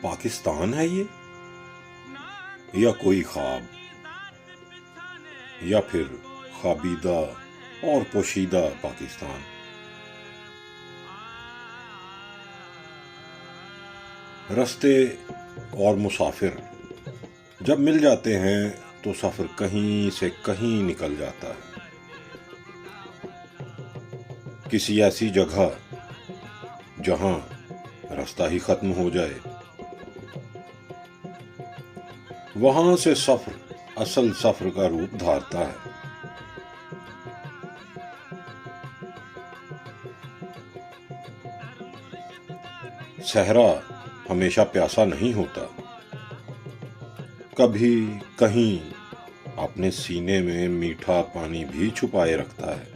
पाकिस्तान है ये, या कोई ख्वाब, या फिर ख्वाबीदा और पोशीदा पाकिस्तान। रास्ते और मुसाफिर जब मिल जाते हैं तो सफर कहीं से कहीं निकल जाता है। किसी ऐसी जगह जहां रास्ता ही खत्म हो जाए, वहां से सफर असल सफर का रूप धारता है। सहरा हमेशा प्यासा नहीं होता, कभी कहीं अपने सीने में मीठा पानी भी छुपाए रखता है।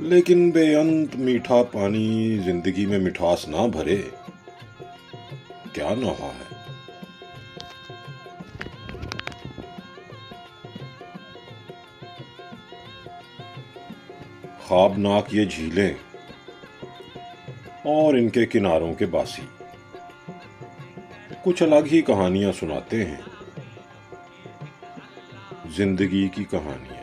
लेकिन बेअंत मीठा पानी जिंदगी में मिठास ना भरे, क्या नौहा है। ख्वाबनाक ये झीलें और इनके किनारों के बासी कुछ अलग ही कहानियां सुनाते हैं, जिंदगी की कहानियां।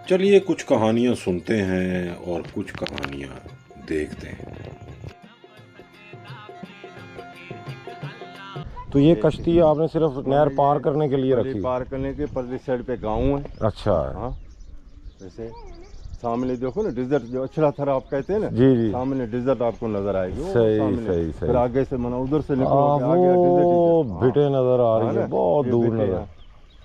चलिए कुछ कहानियां सुनते हैं और कुछ कहानियां देखते हैं। तो ये कश्ती आपने सिर्फ नहर पार करने के लिए रखी? पार करने के परली साइड पे गांव है। अच्छा। हाँ, जैसे सामने देखो ना डिजर्ट, जो अछड़ा थर आप कहते हैं ना, जी जी, सामने डिजर्ट आपको नजर आएगी। सही सामने। सही फिर सही। आगे से मना उधर से निकलोगे, आगे वो डिजर्ट। भिटे नजर आ रही है, बहुत ये दूर भिटे नजर। हैं।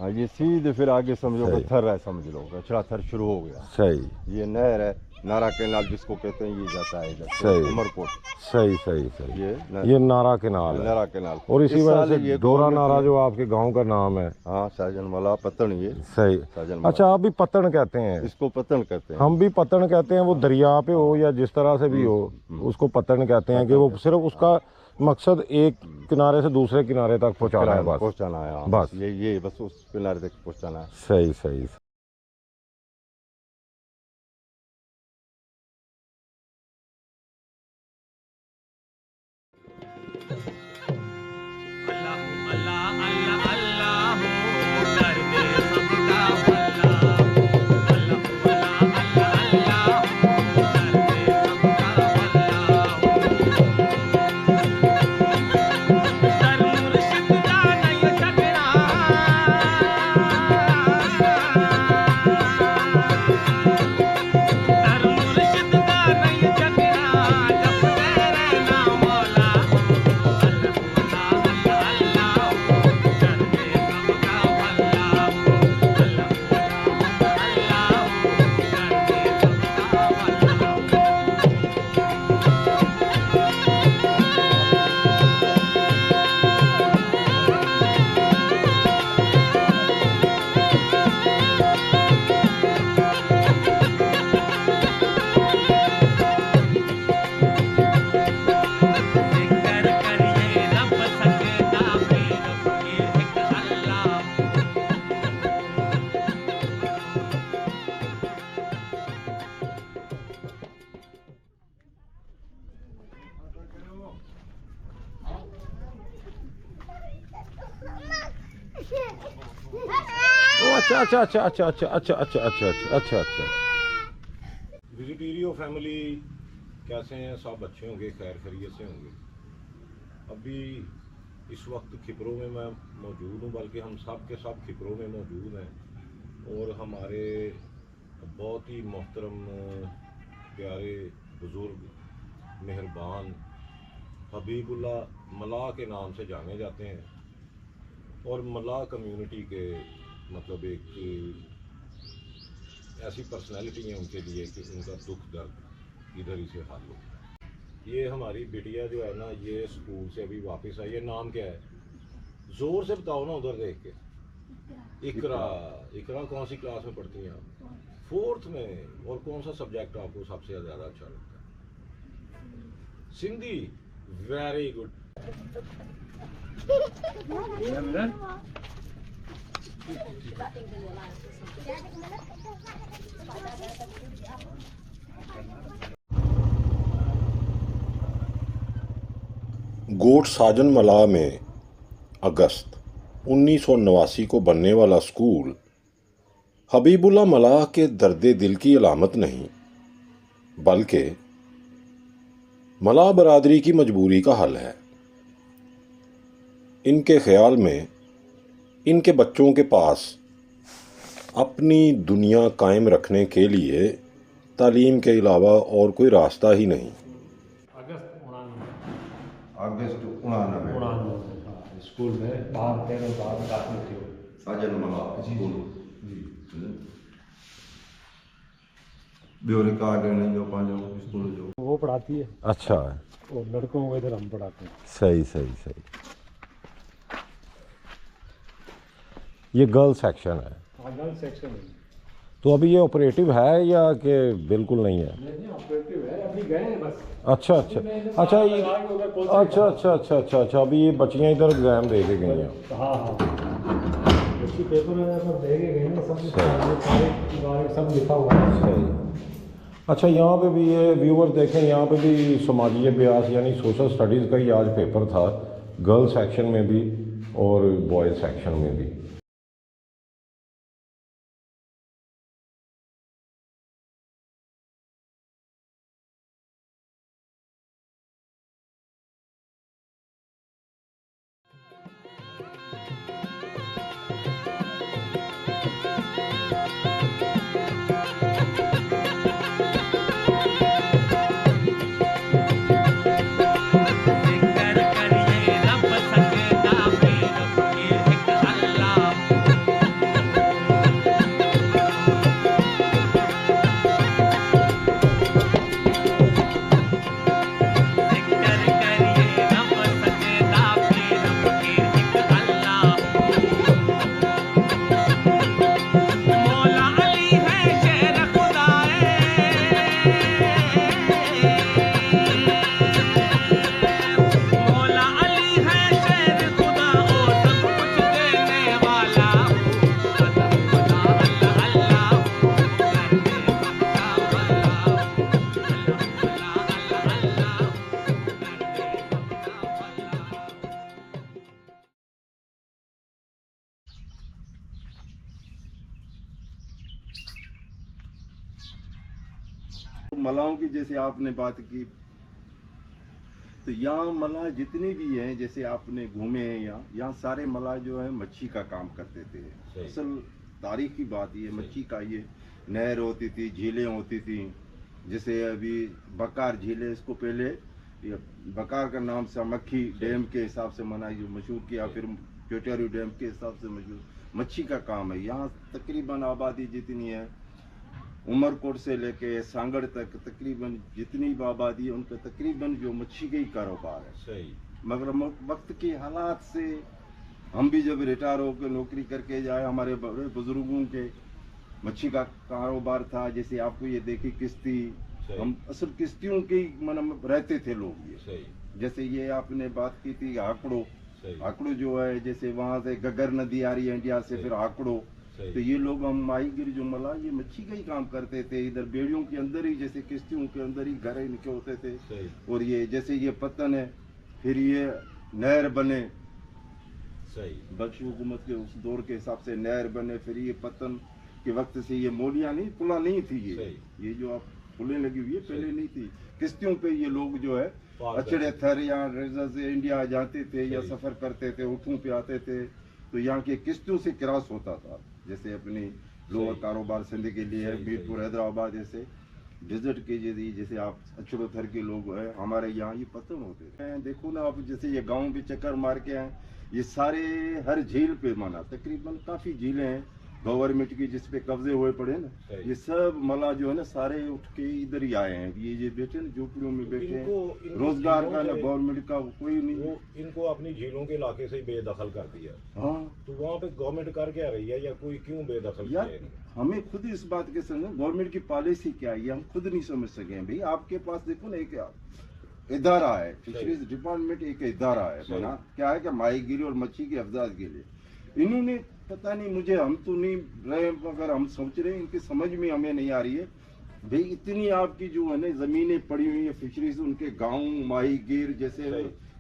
हाँ, ये सीधे फिर आगे समझो सही। कि थर है, समझ लो अछड़ा थर शुरू हो गया। सही। ये नहर है, नारा कैनाल जिसको कहते हैं, ये जाता है इधर सही। उमरकोट। सही सही सही। ये नारा केनाल है। नारा कैनाल। और इसी इस वजह साल से ये डोरा गवर्नमेंट नारा ने- जो आपके गांव का नाम है। हाँ, साजन वाला पत्तन, ये सही। साजन वाला। अच्छा, आप भी पत्तन कहते हैं? इसको पत्तन कहते हैं। हम भी पत्तन कहते हैं। वो दरिया पे हो या जिस तरह से भी हो, उसको पत्तन कहते हैं। कि वो सिर्फ उसका मकसद एक किनारे से दूसरे किनारे तक पहुंचाना है, बस पहुंचाना है। हाँ, बस ये बस उस किनारे तक पहुंचाना है। सही सही। अच्छा अच्छा अच्छा अच्छा अच्छा अच्छा अच्छा अच्छा अच्छा अच्छा अच्छा। विजिटेरियो फैमिली कैसे हैं? सब अच्छे होंगे, खैर खैरियत से होंगे। अभी इस वक्त खिपरों में मैं मौजूद हूँ, बल्कि हम सब के सब खिपरों में मौजूद हैं। और हमारे बहुत ही मोहतरम प्यारे बुज़ुर्ग मेहरबान हबीबुल्लाह मलाह के नाम से जाने जाते हैं। और मलाह कम्युनिटी के मतलब एक ऐसी पर्सनैलिटी है उनके लिए कि उनका दुख दर्द इधर ही से हल हो। ये हमारी बिटिया जो है ना, ये स्कूल से अभी वापस आई है। नाम क्या है? जोर से बताओ ना उधर देख के। इकरा। इकरा कौन सी क्लास में पढ़ती हैं आप? 4th में। और कौन सा सब्जेक्ट आपको सबसे ज़्यादा अच्छा लगता है? सिंधी। Very good. गोट साजन मलाह में अगस्त 1989 को बनने वाला स्कूल हबीबुल्लाह मलाह के दर्द दिल की अलामत नहीं, बल्कि मलाह बरादरी की मजबूरी का हल है। इनके ख्याल में इनके बच्चों के पास अपनी दुनिया कायम रखने के लिए तालीम के अलावा और कोई रास्ता ही नहीं। अगस्त 99 स्कूल में बाहर तेरे बाहर दाखिल थे। साजन मलाह जी स्कूल जी ॿियो रिकॉर्ड आहिनि जो पंहिंजो स्कूल जो वो पढ़ाती है अच्छा, और लड़कों को इधर हम पढ़ाते हैं। सही सही सही। ये गर्ल सेक्शन है, गर्ल सेक्शन है। तो अभी ये ऑपरेटिव है या कि बिल्कुल नहीं है? नहीं ऑपरेटिव है, अभी गए हैं बस। अच्छा अच्छा अच्छा ये अच्छा अच्छा अच्छा अच्छा अच्छा अभी ये बच्चियाँ इधर एग्जाम दे के गई हैं। हाँ हाँ बच्ची पेपर पर दे के गए हैं, सब सारे बारे सब लिखा हुआ है। सही। अच्छा यहाँ पे भी ये व्यूअर देखें, यहाँ पे भी समाजी अभ्यास यानी सोशल स्टडीज़ का ही आज पेपर था, गर्ल सेक्शन में भी और बॉयज़ सेक्शन में भी। मलाहों की जैसे आपने बात की, तो यहाँ मलाह जितने भी हैं, जैसे आपने घूमे हैं यहाँ सारे मलाह जो है मच्छी का काम करते थे। असल तारीख की बात ये मच्छी का, ये नहर होती थी, झीलें होती थी, जैसे अभी बकार झील है, इसको पहले ये बकार का नाम समक्खी डैम के हिसाब से मनाई जो मशहूर किया, फिर चोटियारू डैम के हिसाब से मशहूर मच्छी का काम है। यहाँ तकरीबन आबादी जितनी है, उमरकोट से लेके सांगड़ तक तकरीबन जितनी भी आबादी है उनका तकरीबन जो मच्छी का ही कारोबार है। सही। मगर वक्त के हालात से हम भी जब रिटायर होकर नौकरी करके जाए, हमारे बड़े बुजुर्गों के मच्छी का कारोबार था। जैसे आपको ये देखी किश्ती, हम असल किश्तियों के मन रहते थे लोग। ये सही। जैसे ये आपने बात की थी आकड़ो, आकड़ो जो है जैसे वहाँ से गगर नदी आ रही है इंडिया से, फिर आकड़ो, तो ये लोग हम माहीगिर जो मलाह ये मच्छी का ही काम करते थे। इधर बेड़ियों के अंदर ही, जैसे किश्तियों के अंदर ही घर इनके होते थे। और ये जैसे ये पतन है, फिर ये नहर बने, सही, बख्श हुकूमत के उस दौर के हिसाब से नहर बने, फिर ये पतन के वक्त से ये मोलियाँ नहीं, पुला नहीं थी। ये जो आप पुलें लगी हुई है पहले नहीं थी। किश्तियों पे ये लोग जो है अचड़े थर या रेजा से इंडिया जाते थे या सफर करते थे, ऊँटों पे आते थे, तो यहाँ के किश्तियों से क्रॉस होता था। जैसे अपनी लोअर कारोबार सिंध के लिए है, मीरपुर हैदराबाद जैसे डिजर्ट के जैसे आप अचड़ो थर के लोग है, हमारे यहाँ ये पतन होते हैं। देखो ना आप, जैसे ये गांव भी चक्कर मार के आए, ये सारे हर झील पे माना तकरीबन काफी झीलें हैं गवर्नमेंट की जिसपे कब्जे हुए पड़े ना, ये सब मलाह जो है ना सारे उठ के इधर ही आए हैं। ये बैठे ना झोपड़ियों में बैठे हैं, रोजगार का ना गवर्नमेंट का कोई नहीं। वो इनको अपनी झीलों के इलाके से ही बेदखल कर दिया। हाँ, तो वहाँ पे गवर्नमेंट कर क्या रही है या कोई क्यों बेदखल किया है? हमें खुद इस बात के समझ, गवर्नमेंट की पॉलिसी क्या है ये हम खुद नहीं समझ सके हैं। भाई आपके पास देखो ना, एक इदारा है, फिशरीज डिपार्टमेंट एक इदारा है बना, क्या है कि माहीगिरी और मच्छी की अफजाद के लिए इन्होंने पता नहीं, मुझे हम तो नहीं रहे मगर हम सोच रहे हैं, इनकी समझ में हमें नहीं आ रही है। भाई इतनी आपकी जो है ना जमीनें पड़ी हुई है फिशरीज, उनके गांव माहीगीर जैसे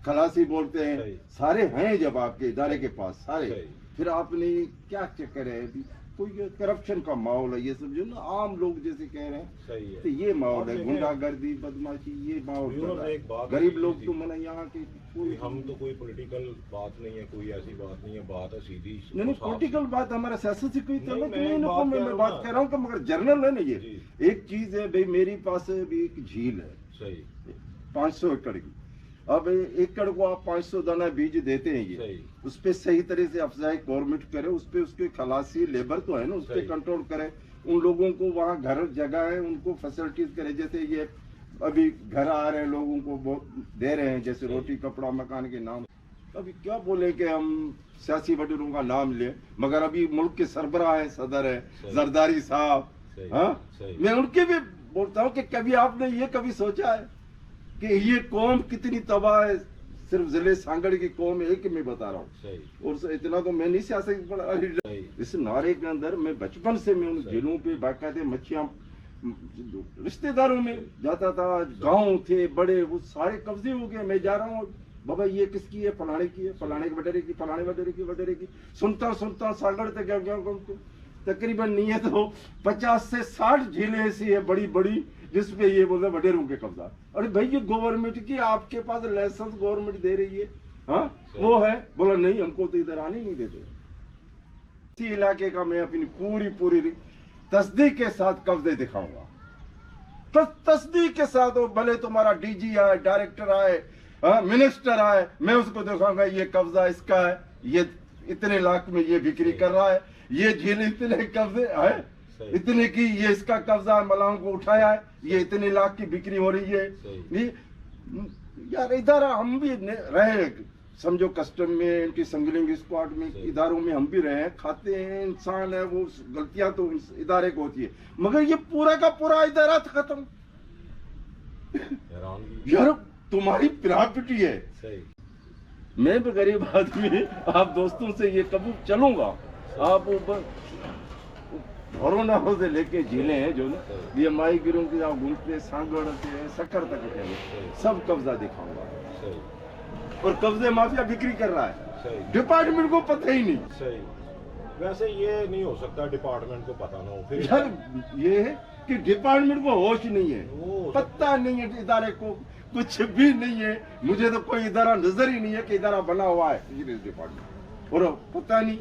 खलासी बोलते हैं, सही। सारे हैं जब आपके इदारे के पास सारे, सही। फिर आपने क्या चक्कर है अभी? कोई करप्शन का माहौल है, ये सब जो ना आम लोग जैसे कह रहे हैं, सही है। तो ये माहौल और है, देखें, गुंडागर्दी बदमाशी, ये माहौल चल व्यूअर रहा है। एक बात गरीब है, लोग जी। तो मना यहाँ के कोई हम तो कोई पॉलिटिकल बात नहीं है, कोई ऐसी बात नहीं है, बात है सीधी नहीं साफ- पॉलिटिकल बात हमारा सियासत से कोई नहीं, तल्लुक मैं नहीं, बात कर रहा मैं हूँ बात ना। कर रहा हूँ कि मगर जर्नल है ना ये। जी। एक चीज है भाई, मेरे पास भी एक झील है सही 500 एकड़ की। अब एकड़ को आप 500 दाना बीज देते हैं ये, सही। उस पे सही तरह से अफजाई गवर्नमेंट करे, उस पे उसके खलासी लेबर तो है ना, उस पे सही। कंट्रोल करे, उन लोगों को वहाँ घर जगह है उनको फैसिलिटीज करे, जैसे ये अभी घर आ रहे हैं लोगों को बहुत दे रहे हैं, जैसे सही। रोटी कपड़ा मकान के नाम। अभी क्या बोले कि हम सियासी वडीरों का नाम ले, मगर अभी मुल्क के सरबराह है, सदर है सही। जरदारी साहब, सही। हाँ सही। मैं उनके भी बोलता हूँ कि कभी आपने ये कभी सोचा है कि ये कौम कितनी तबाह है? सिर्फ जिले सांगड़ की कौम एक में बता रहा हूँ, सही। और इतना तो मैं नहीं सियासत पढ़ा। सही। इस नारे के अंदर मैं बचपन से मैं उन सही। जिलों पे बाकायदे मच्छियां रिश्तेदारों में जाता था, गांव थे बड़े, वो सारे कब्जे हो गए। मैं जा रहा हूँ, बाबा ये किसकी है? फलाने की है, फलाने के बटेरे की, फलाने बटेरे की। सुनता सुनता सागड़ तक गया तकरीबन नहीं है तो 50 से 60 झीलें ऐसी है बड़ी बड़ी जिसपे ये बोलते वडेरों के कब्जा। अरे भाई ये गवर्नमेंट की, आपके पास लाइसेंस गवर्नमेंट दे रही है, हाँ वो है। बोला नहीं हमको तो इधर आने नहीं देते। इसी इलाके का मैं अपनी पूरी तस्दीक के साथ कब्जे दिखाऊंगा, तस्दीक के साथ। वो भले तुम्हारा डीजी आए, डायरेक्टर आए, मिनिस्टर आए, मैं उसको दिखाऊंगा ये कब्जा इसका है, ये इतने लाख में ये बिक्री कर रहा है, ये झील इतने कब्जे है, इतने की ये इसका कब्जा मलाओं को उठाया है, ये इतने लाख की बिक्री हो रही है। ये यार इधर हम भी रहे, समझो कस्टम में, एंटी स्मगलिंग स्क्वाड में, इदारों में हम भी रहे हैं, खाते हैं, इंसान है, वो गलतियां तो इदारे को होती है, मगर ये पूरा का पूरा इदारा खत्म। यार तुम्हारी प्रॉपर्टी है। सही। मैं भी गरीब आदमी, आप दोस्तों से ये कबूल चलूंगा, आप भरोना से लेके झीलें हैं जो ना, ये माई गिरों की आप घूमते सांगड़ से शक्कर तक सब कब्जा दिखाऊंगा। सही। और कब्जे माफिया बिक्री कर रहा है, सही। डिपार्टमेंट को पता ही नहीं। सही। वैसे ये नहीं हो सकता डिपार्टमेंट को पता ना हो, फिर यार ये है कि डिपार्टमेंट को होश नहीं है, वो पता नहीं है इदारे को, कुछ भी नहीं है। मुझे तो कोई इदारा नजर ही नहीं है कि इदारा बना हुआ है बिजनेस डिपार्टमेंट, और पता नहीं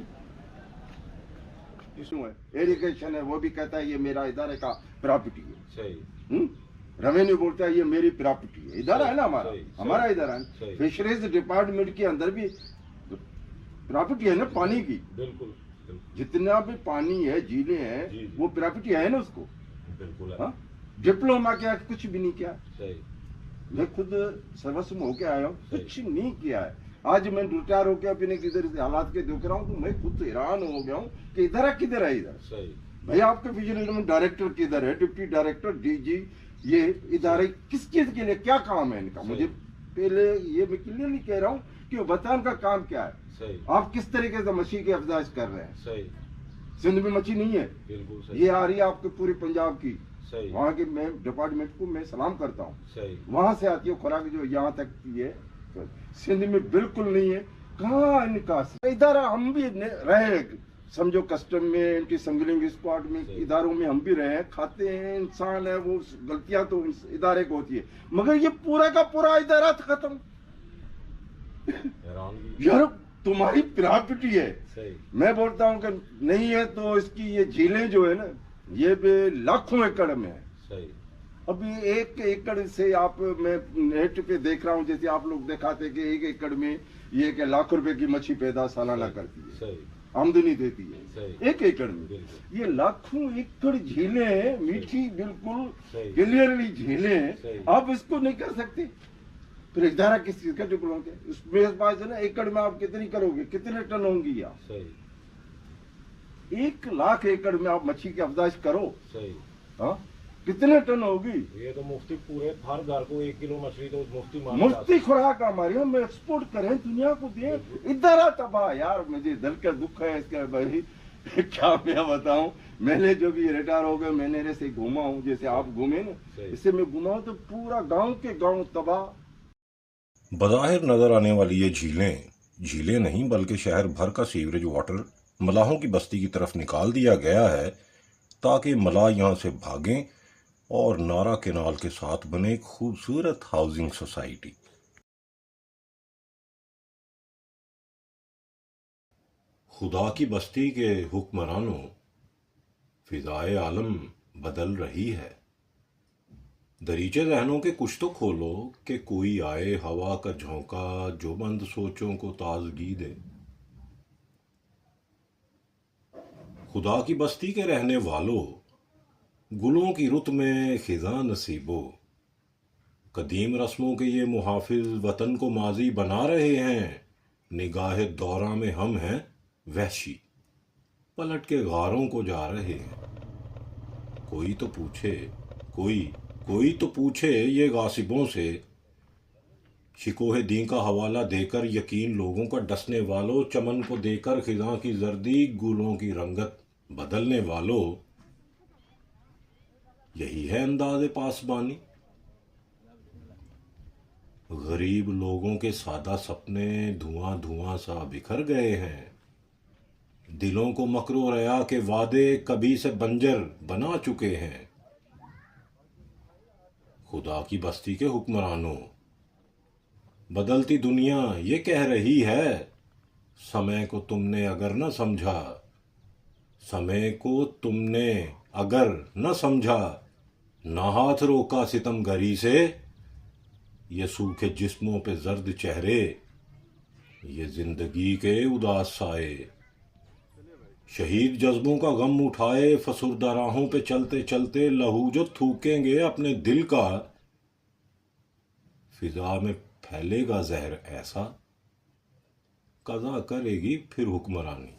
इसमें एरिगेशन है, वो भी कहता है ये मेरा इदारे का प्रॉपर्टी है। सही। रेवेन्यू बोलता है ये मेरी प्रॉपर्टी है। इदारा है ना हमारा, सही, हमारा सही, इदारा है। सही। फिशरीज डिपार्टमेंट के अंदर भी प्रॉपर्टी है ना पानी की, बिल्कुल जितना भी पानी है, झीलें जी, हैं, जी। वो प्रॉपर्टी है ना उसको। बिल्कुल है। हाँ? डिप्लोमा किया, कुछ भी नहीं किया। सही। मैं खुद सर्वस्व में होके आया हूँ, सही। कुछ नहीं किया है। आज मैं रिटायर होके अपने किधर से हालात के देख रहा हूँ तो मैं खुद हैरान हो गया हूँ कि इधर किधर है इधर। सही। भाई आपके विजिलेंस में डायरेक्टर किधर है, डिप्टी डायरेक्टर, डीजी, ये इदारे किस चीज के लिए, क्या काम है इनका? सही। मुझे पहले ये मैं क्लियरली कह रहा हूँ कि बतान का काम क्या है। सही। आप किस तरीके से मछली की अफजाइश कर रहे हैं? सही। सिंध में मछली नहीं है, बिल्कुल सही। ये आ रही है आपके पूरी पंजाब की। सही। वहाँ के मैं डिपार्टमेंट को मैं सलाम करता हूँ, सही। वहां से आती है खुराक जो यहाँ तक की है। सिंध में बिल्कुल नहीं है, कहाँ इनका? इधर हम भी रहे, समझो कस्टम में, एंटी स्मगलिंग स्क्वाड में, सही। इदारों में हम भी रहे हैं, खाते हैं, इंसान है, वो गलतियां तो इदारे को होती है, मगर ये पूरा का पूरा इदारा खत्म। यार तुम्हारी प्रॉपर्टी है। सही। मैं बोलता हूँ कि नहीं है तो इसकी ये झीलें जो है ना, ये भी लाखों एकड़ में है। सही। अभी 1 एकड़ से आप, मैं नेट पे देख रहा हूँ, जैसे आप लोग दिखाते कि 1 एकड़ में ये के लाख रुपए की मछली पैदा सालाना करती है, सही। आमदनी देती है सही। 1 एकड़ में। बिल्कुल। ये लाखों एकड़ झीलें हैं, मीठी बिल्कुल सही। क्लियरली झीलें हैं, सही। आप इसको नहीं कर सकते। फिर इदारा किस चीज का डिप्लोमा के उसमें पास है ना, एकड़ में आप कितनी करोगे, कितने टन होंगी? आप सही। 1 लाख एकड़ में आप मछली की अफजाइश करो, सही। हाँ कितने टन होगी? ये तो मुफ्ती, पूरे हर घर को 1 किलो मछली तो मुफ्ती मुफ्ती खुराक हमारी, हम एक्सपोर्ट करें, दुनिया को दें। इधर तबाह यार, मुझे दिल का दुख है इसका भाई। क्या मैं बताऊं, मैंने जो भी रिटायर हो गए, मैंने ऐसे घूमा हूं, जैसे आप घूमे ना, सही। इससे मैं घूमा हूं तो पूरा गांव के गांव तबाह। बज़ाहिर नज़र आने वाली ये झीलें नहीं बल्कि शहर भर का सीवरेज वाटर मलाहों की बस्ती की तरफ निकाल दिया गया है ताकि मलाह यहाँ से भागें और नारा केनाल के साथ बने एक खूबसूरत हाउसिंग सोसाइटी। खुदा की बस्ती के हुक्मरानों, फिजाए आलम बदल रही है। दरीचे जहनों के कुछ तो खोलो कि कोई आए हवा का झोंका जो बंद सोचों को ताजगी दे। खुदा की बस्ती के रहने वालों, गुलों की रुत में खिजा नसीबो, कदीम रस्मों के ये मुहाफिज वतन को माजी बना रहे हैं। निगाहे दौरा में हम हैं वहशी, पलट के गारों को जा रहे हैं। कोई तो पूछे ये गासिबों से, शिकोहे दी का हवाला देकर यकीन लोगों का डसने वालों, चमन को देकर खिजा की जर्दी गुलों की रंगत बदलने वालों, यही है अंदाज़े पासबानी। गरीब लोगों के सादा सपने धुआं धुआं सा बिखर गए हैं। दिलों को मकरो रया के वादे कभी से बंजर बना चुके हैं। खुदा की बस्ती के हुक्मरानों, बदलती दुनिया ये कह रही है, समय को तुमने अगर न समझा, ना हाथ रोका सितमगरी से, ये सूखे जिस्मों पे जर्द चेहरे, ये जिंदगी के उदास साए, शहीद जज्बों का गम उठाए फसुर्दा राहों पे चलते चलते लहू जो थूकेंगे अपने दिल का, फिजा में फैलेगा जहर ऐसा, कज़ा करेगी फिर हुक्मरानी।